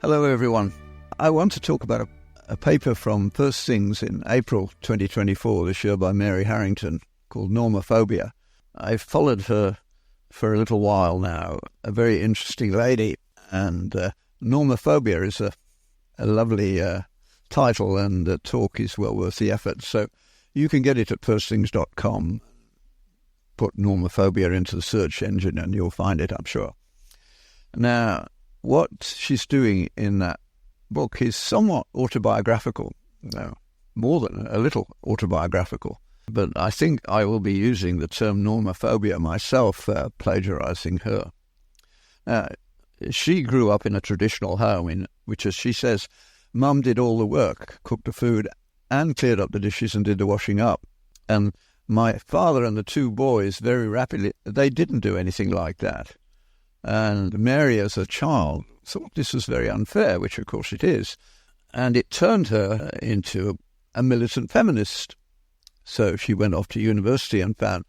Hello everyone. I want to talk about a paper from First Things in April 2024 this year by Mary Harrington called Normophobia. I've followed her for a little while now, a very interesting lady, and Normophobia is a lovely title, and the talk is well worth the effort. So you can get it at firstthings.com. Put Normophobia into the search engine and you'll find it, I'm sure. Now, what she's doing in that book is somewhat autobiographical, no, more than a little autobiographical. But I think I will be using the term normophobia myself, plagiarizing her. She grew up in a traditional home in which, as she says, Mum did all the work, cooked the food and cleared up the dishes and did the washing up. And my father and the two boys, very rapidly, they didn't do anything like that. And Mary, as a child, thought this was very unfair, which of course it is. And it turned her into a militant feminist. So she went off to university and found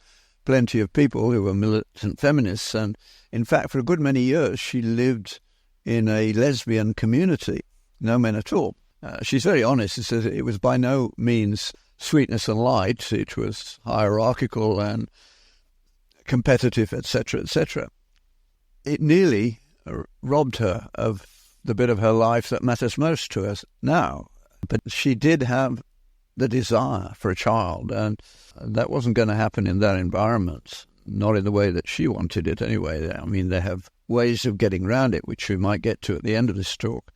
plenty of people who were militant feminists. And in fact, for a good many years, she lived in a lesbian community, no men at all. She's very honest. She says it was by no means sweetness and light. It was hierarchical and competitive, etc., etc. It nearly robbed her of the bit of her life that matters most to us now. But she did have the desire for a child, and that wasn't going to happen in that environment, not in the way that she wanted it anyway. I mean, they have ways of getting around it, which we might get to at the end of this talk.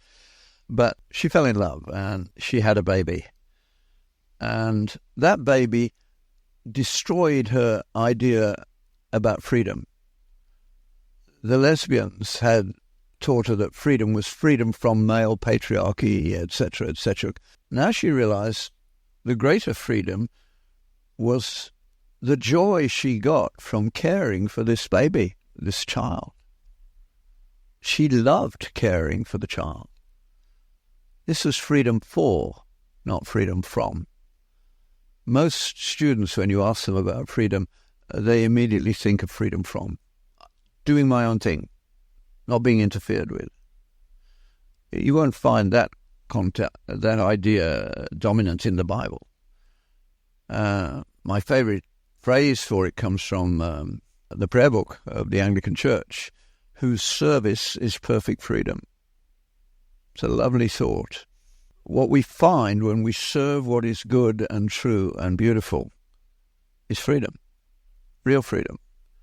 But she fell in love, and she had a baby. And that baby destroyed her idea about freedom. The lesbians had taught her that freedom was freedom from male patriarchy, etc., etc. Now she realized the greater freedom was the joy she got from caring for this baby, this child. She loved caring for the child. This was freedom for, not freedom from. Most students, when you ask them about freedom, they immediately think of freedom from. Doing my own thing, not being interfered with. You won't find that idea dominant in the Bible. My favorite phrase for it comes from the prayer book of the Anglican Church, whose service is perfect freedom. It's a lovely thought. What we find when we serve what is good and true and beautiful is freedom, real freedom.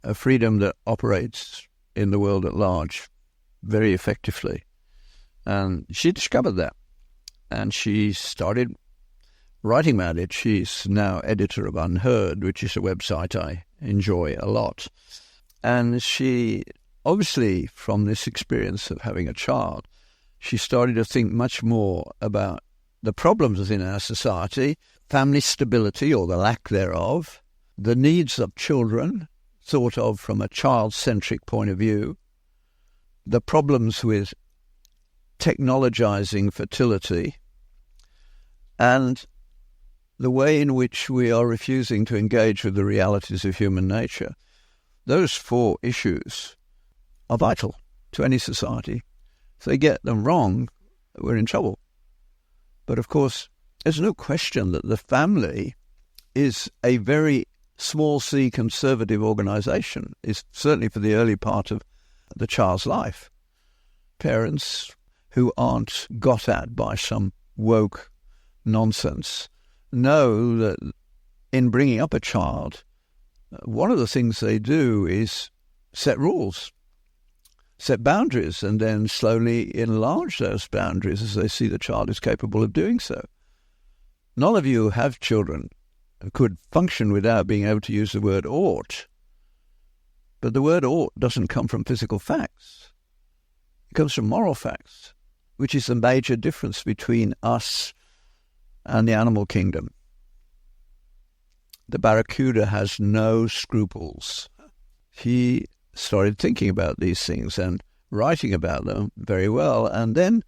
A freedom that operates in the world at large very effectively. And she discovered that. And she started writing about it. She's now editor of Unheard, which is a website I enjoy a lot. And she, obviously, from this experience of having a child, she started to think much more about the problems within our society, family stability or the lack thereof, the needs of children, thought of from a child-centric point of view, the problems with technologizing fertility, and the way in which we are refusing to engage with the realities of human nature. Those four issues are vital to any society. If they get them wrong, we're in trouble. But of course, there's no question that the family is a very small c conservative organisation, is certainly for the early part of the child's life. Parents who aren't got at by some woke nonsense know that in bringing up a child, one of the things they do is set rules, set boundaries, and then slowly enlarge those boundaries as they see the child is capable of doing so. None of you have children could function without being able to use the word ought. But the word ought doesn't come from physical facts. It comes from moral facts, which is the major difference between us and the animal kingdom. The barracuda has no scruples. He started thinking about these things and writing about them very well, and then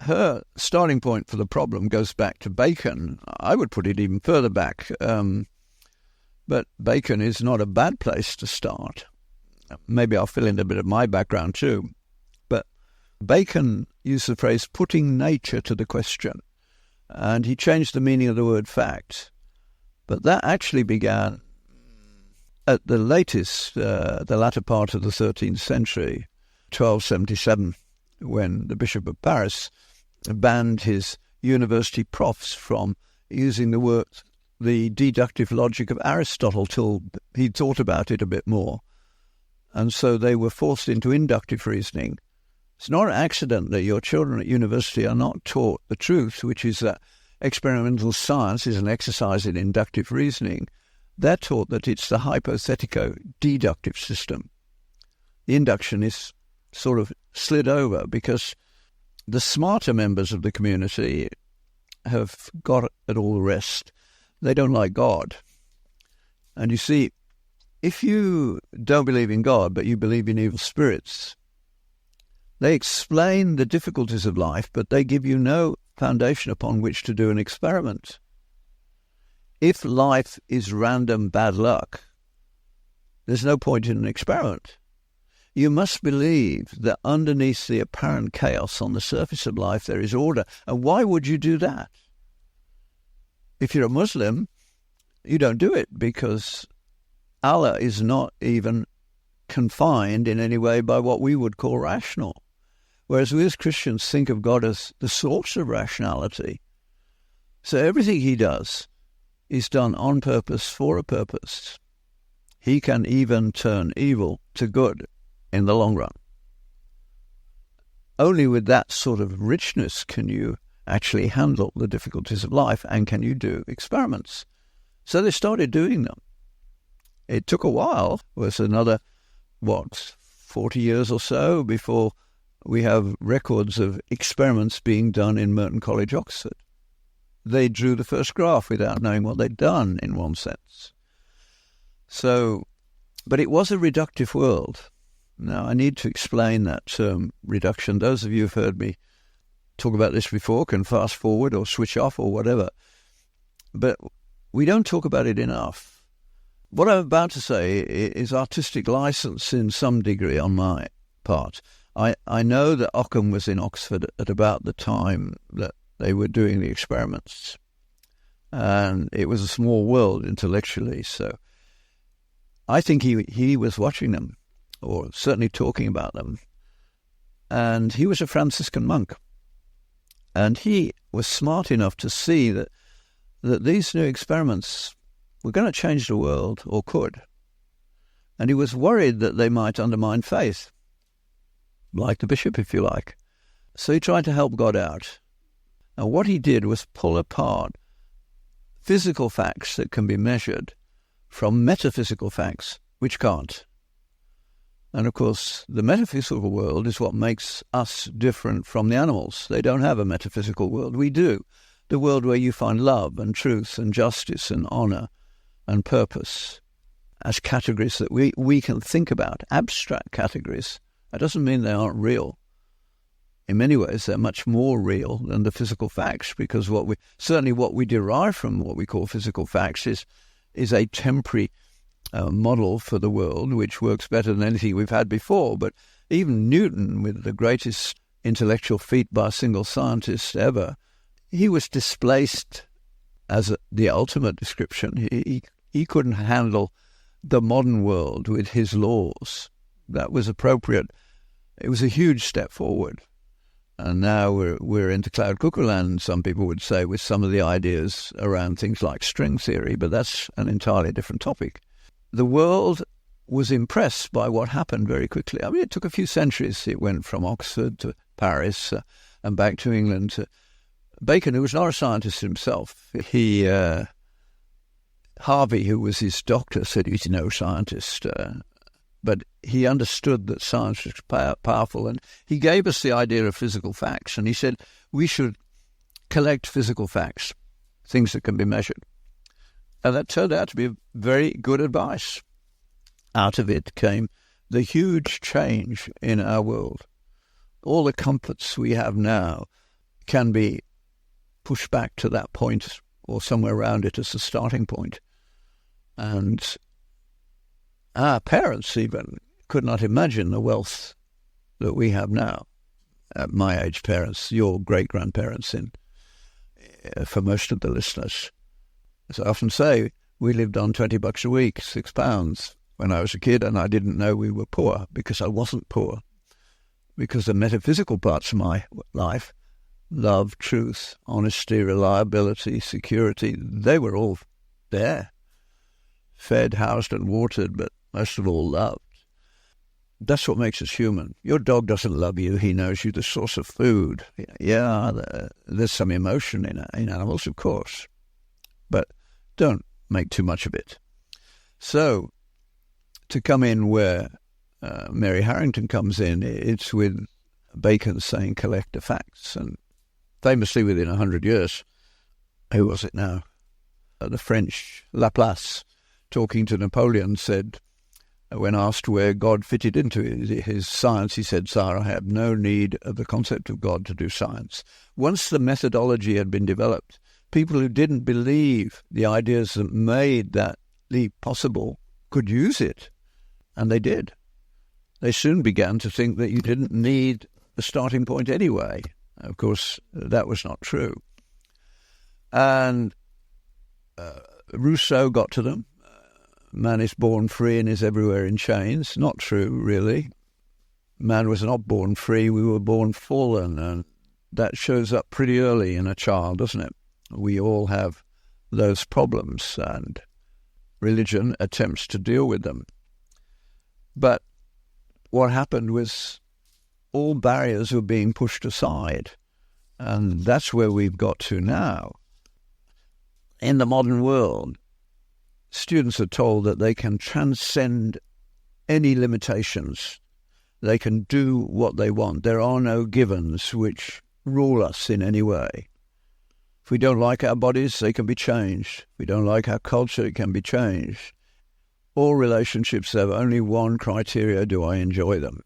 her starting point for the problem goes back to Bacon. I would put it even further back, but Bacon is not a bad place to start. Maybe I'll fill in a bit of my background too. But Bacon used the phrase putting nature to the question, and he changed the meaning of the word fact. But that actually began at the latter part of the 13th century, 1277, when the Bishop of Paris banned his university profs from using the deductive logic of Aristotle till he thought about it a bit more. And so they were forced into inductive reasoning. It's not an accident that your children at university are not taught the truth, which is that experimental science is an exercise in inductive reasoning. They're taught that it's the hypothetico-deductive system. The induction is sort of slid over because the smarter members of the community have got at all the rest. They don't like God. And you see, if you don't believe in God, but you believe in evil spirits, they explain the difficulties of life, but they give you no foundation upon which to do an experiment. If life is random bad luck, there's no point in an experiment. You must believe that underneath the apparent chaos on the surface of life there is order. And why would you do that? If you're a Muslim, you don't do it because Allah is not even confined in any way by what we would call rational. Whereas we as Christians think of God as the source of rationality. So everything he does is done on purpose for a purpose. He can even turn evil to good in the long run. Only with that sort of richness can you actually handle the difficulties of life and can you do experiments. So they started doing them. It took a while. It was another, 40 years or so before we have records of experiments being done in Merton College, Oxford. They drew the first graph without knowing what they'd done, in one sense. So, but it was a reductive world. Now, I need to explain that term reduction. Those of you who've heard me talk about this before can fast forward or switch off or whatever. But we don't talk about it enough. What I'm about to say is artistic license in some degree on my part. I know that Ockham was in Oxford at about the time that they were doing the experiments. And it was a small world intellectually, so I think he was watching them, or certainly talking about them. And he was a Franciscan monk. And he was smart enough to see that these new experiments were going to change the world, or could. And he was worried that they might undermine faith, like the bishop, if you like. So he tried to help God out. And what he did was pull apart physical facts that can be measured from metaphysical facts which can't. And of course, the metaphysical world is what makes us different from the animals. They don't have a metaphysical world. We do. The world where you find love and truth and justice and honor and purpose as categories that we can think about, abstract categories. That doesn't mean they aren't real. In many ways, they're much more real than the physical facts, because what we derive from what we call physical facts is a temporary model for the world, which works better than anything we've had before. But even Newton, with the greatest intellectual feat by a single scientist ever, he was displaced as the ultimate description. He couldn't handle the modern world with his laws. That was appropriate. It was a huge step forward. And now we're into cloud cuckoo land, some people would say, with some of the ideas around things like string theory, but that's an entirely different topic. The world was impressed by what happened very quickly. I mean, it took a few centuries. It went from Oxford to Paris and back to England. To Bacon, who was not a scientist himself, Harvey, who was his doctor, said he's no scientist, but he understood that science was powerful, and he gave us the idea of physical facts, and he said we should collect physical facts, things that can be measured. And that turned out to be very good advice. Out of it came the huge change in our world. All the comforts we have now can be pushed back to that point or somewhere around it as a starting point. And our parents even could not imagine the wealth that we have now. my age parents, your great-grandparents for most of the listeners. As I often say, we lived on $20 a week, £6 when I was a kid, and I didn't know we were poor because I wasn't poor. Because the metaphysical parts of my life, love, truth, honesty, reliability, security, they were all there. Fed, housed and watered, but most of all loved. That's what makes us human. Your dog doesn't love you. He knows you're the source of food. Yeah, there's some emotion in animals, of course. But don't make too much of it. So, to come in where Mary Harrington comes in, it's with Bacon saying collect the facts. And famously within 100 years, who was it now? The French Laplace, talking to Napoleon, said, when asked where God fitted into his science, he said, "Sire, I have no need of the concept of God to do science." Once the methodology had been developed, people who didn't believe the ideas that made that leap possible could use it. And they did. They soon began to think that you didn't need a starting point anyway. Of course, that was not true. And Rousseau got to them. Man is born free and is everywhere in chains. Not true, really. Man was not born free, we were born fallen. And that shows up pretty early in a child, doesn't it? We all have those problems, and religion attempts to deal with them. But what happened was all barriers were being pushed aside. And that's where we've got to now. In the modern world, students are told that they can transcend any limitations. They can do what they want. There are no givens which rule us in any way. If we don't like our bodies, they can be changed. If we don't like our culture, it can be changed. All relationships have only one criteria: do I enjoy them?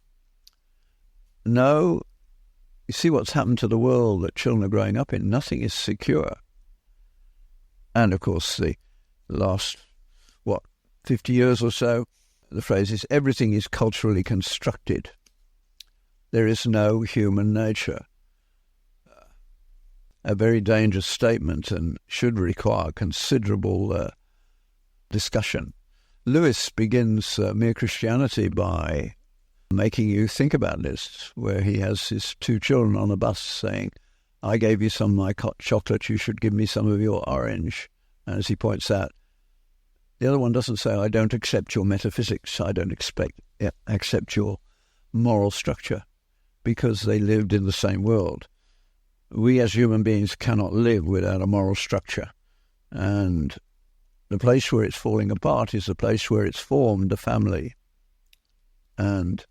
No, you see what's happened to the world that children are growing up in. Nothing is secure. And of course, the last 50 years or so, the phrase is everything is culturally constructed. There is no human nature. A very dangerous statement and should require considerable discussion. Lewis begins Mere Christianity by making you think about this, where he has his two children on a bus saying, "I gave you some of my chocolate, you should give me some of your orange." And as he points out, the other one doesn't say, "I don't accept your metaphysics, I don't accept your moral structure," because they lived in the same world. We as human beings cannot live without a moral structure. And the place where it's falling apart is the place where it's formed a family. And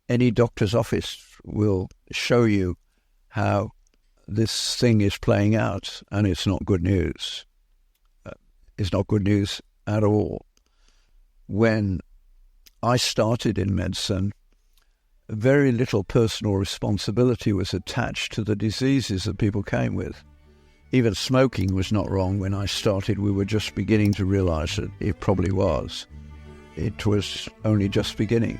any doctor's office will show you how this thing is playing out, and it's not good news. It's not good news at all. When I started in medicine, very little personal responsibility was attached to the diseases that people came with. Even smoking was not wrong when I started. We were just beginning to realize that it probably was. It was only just beginning.